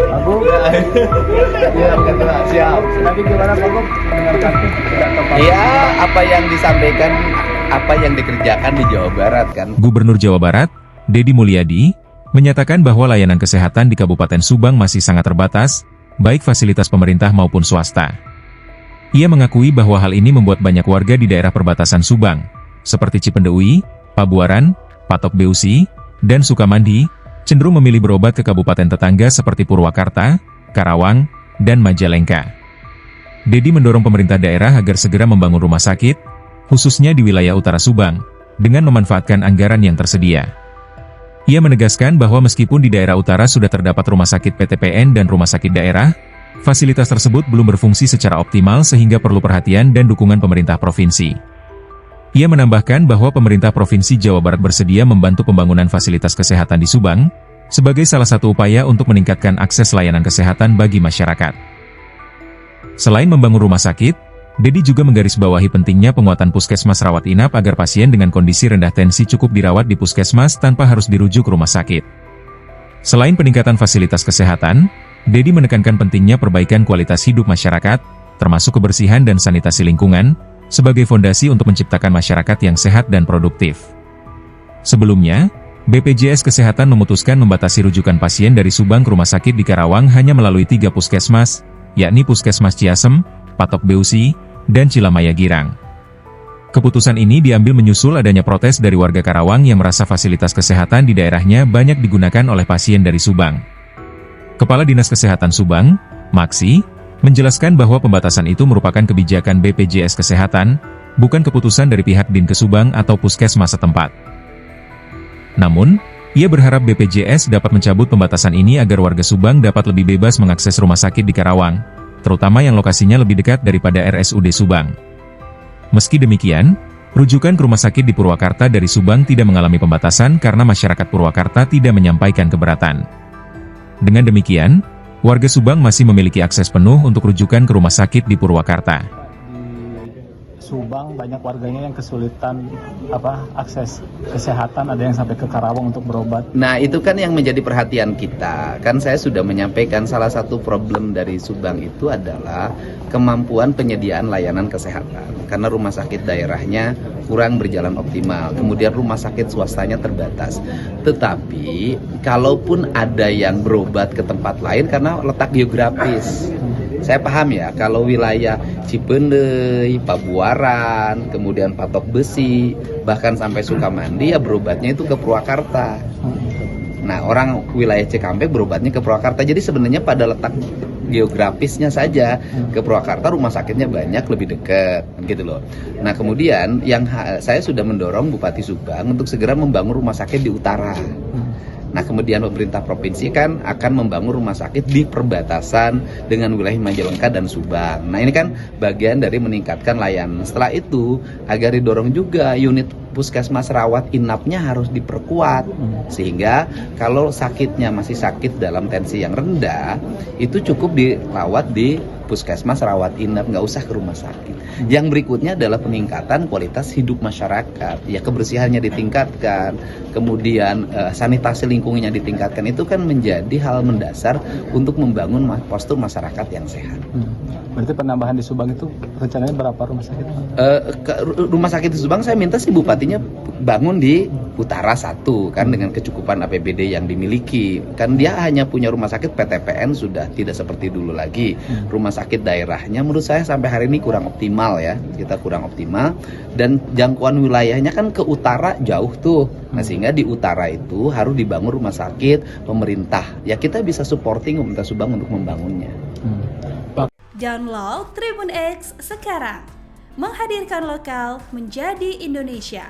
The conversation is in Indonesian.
Agung, ya ketua siap. Tapi gimana Pak Agung mendengarkan pidato Pak? Ya, apa yang disampaikan, apa yang dikerjakan di Jawa Barat kan. Gubernur Jawa Barat, Deddy Mulyadi, menyatakan bahwa layanan kesehatan di Kabupaten Subang masih sangat terbatas, baik fasilitas pemerintah maupun swasta. Ia mengakui bahwa hal ini membuat banyak warga di daerah perbatasan Subang, seperti Cipendeui, Pabuaran, Patok Beusi, dan Sukamandi, cenderung memilih berobat ke kabupaten tetangga seperti Purwakarta, Karawang, dan Majalengka. Deddy mendorong pemerintah daerah agar segera membangun rumah sakit, khususnya di wilayah utara Subang, dengan memanfaatkan anggaran yang tersedia. Ia menegaskan bahwa meskipun di daerah utara sudah terdapat rumah sakit PTPN dan rumah sakit daerah, fasilitas tersebut belum berfungsi secara optimal sehingga perlu perhatian dan dukungan pemerintah provinsi. Ia menambahkan bahwa pemerintah Provinsi Jawa Barat bersedia membantu pembangunan fasilitas kesehatan di Subang, sebagai salah satu upaya untuk meningkatkan akses layanan kesehatan bagi masyarakat. Selain membangun rumah sakit, Deddy juga menggarisbawahi pentingnya penguatan puskesmas rawat inap agar pasien dengan kondisi rendah tensi cukup dirawat di puskesmas tanpa harus dirujuk ke rumah sakit. Selain peningkatan fasilitas kesehatan, Deddy menekankan pentingnya perbaikan kualitas hidup masyarakat, termasuk kebersihan dan sanitasi lingkungan, sebagai fondasi untuk menciptakan masyarakat yang sehat dan produktif. Sebelumnya, BPJS Kesehatan memutuskan membatasi rujukan pasien dari Subang ke rumah sakit di Karawang hanya melalui 3 puskesmas, yakni Puskesmas Ciasem, Patok Beusi, dan Cilamaya Girang. Keputusan ini diambil menyusul adanya protes dari warga Karawang yang merasa fasilitas kesehatan di daerahnya banyak digunakan oleh pasien dari Subang. Kepala Dinas Kesehatan Subang, Maksi, menjelaskan bahwa pembatasan itu merupakan kebijakan BPJS Kesehatan, bukan keputusan dari pihak Dinkes Subang atau puskesmas setempat. Namun, ia berharap BPJS dapat mencabut pembatasan ini agar warga Subang dapat lebih bebas mengakses rumah sakit di Karawang, terutama yang lokasinya lebih dekat daripada RSUD Subang. Meski demikian, rujukan ke rumah sakit di Purwakarta dari Subang tidak mengalami pembatasan karena masyarakat Purwakarta tidak menyampaikan keberatan. Dengan demikian, warga Subang masih memiliki akses penuh untuk rujukan ke rumah sakit di Purwakarta. Di Subang banyak warganya yang kesulitan akses kesehatan, ada yang sampai ke Karawang untuk berobat. Nah, itu kan yang menjadi perhatian kita. Kan saya sudah menyampaikan salah satu problem dari Subang itu adalah kemampuan penyediaan layanan kesehatan. Karena rumah sakit daerahnya kurang berjalan optimal. Kemudian rumah sakit swastanya terbatas. Tetapi, kalaupun ada yang berobat ke tempat lain karena letak geografis. Saya paham ya, kalau wilayah Cipendeui, Pabuaran, kemudian Patok Besi, bahkan sampai Sukamandi ya berobatnya itu ke Purwakarta. Nah, orang wilayah Cikampek berobatnya ke Purwakarta. Jadi sebenarnya pada letak geografisnya saja ke Purwakarta rumah sakitnya banyak, lebih dekat gitu loh. Nah, kemudian yang saya sudah mendorong Bupati Subang untuk segera membangun rumah sakit di utara. Nah, kemudian pemerintah provinsi kan akan membangun rumah sakit di perbatasan dengan wilayah Majalengka dan Subang. Nah, ini kan bagian dari meningkatkan layanan. Setelah itu, agar didorong juga unit puskesmas rawat inapnya harus diperkuat. Sehingga kalau sakitnya masih sakit dalam tensi yang rendah, itu cukup dirawat di puskesmas rawat inap, nggak usah ke rumah sakit. Yang berikutnya adalah peningkatan kualitas hidup masyarakat. Ya, kebersihannya ditingkatkan, kemudian sanitasi lingkungannya ditingkatkan. Itu kan menjadi hal mendasar untuk membangun postur masyarakat yang sehat. Berarti penambahan di Subang itu rencananya berapa rumah sakit? Rumah sakit di Subang saya minta sih bupatinya bangun di utara satu kan, dengan kecukupan APBD yang dimiliki. Kan dia hanya punya rumah sakit PTPN, sudah tidak seperti dulu lagi. Rumah sakit daerahnya menurut saya sampai hari ini kurang optimal ya. Kita kurang optimal dan jangkauan wilayahnya kan ke utara jauh tuh. Nah, sehingga di utara itu harus dibangun rumah sakit pemerintah. Ya, kita bisa supporting pemerintah Subang untuk membangunnya. Download Tribun X sekarang, menghadirkan lokal menjadi Indonesia.